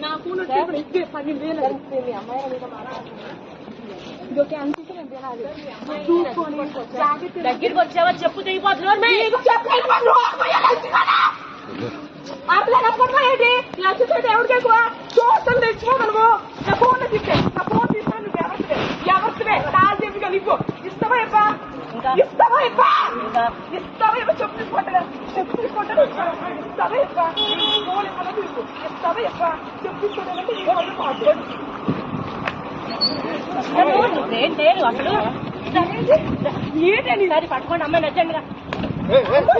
నా ఫోన్ వచ్చి 12,000 మీ అమ్మాయి మీద మాట్లాడుతున్నా ఇదొకే అనిపిస్తే నేను తినాలి దగ్గరికి వచ్చావా చెప్పు తెగిపోతున్నారు అట్లా ఏంటి లక్ష ఎవరికి ఎక్కువ చూస్తాను తెచ్చుకోగలవు నా ఫోన్ తిట్టే నా ఫోన్ తీస్తాను నువ్వు ఎవరివే కాదు చెప్పి కలిపో ఇస్తావా ఇవ్వా ఇస్తావా ఇవ్వా ఇస్తావా ఇవ్వ చెప్పు తీసుకుంటా చెప్పు తీసుకుంటా ఇస్తావా ఇవ్వా ఫోన్ ఇవ్వాలో తీసుకో ఇస్తావా ఇవ్వా చెప్పు తీసుకోవాలంటే ఈ వాళ్ళు మాట్లాడు ఏంటి అసలు ఏంటండి దాన్ని పట్టుకోండి అమ్మాయి నచ్చండిగా ఎవరిని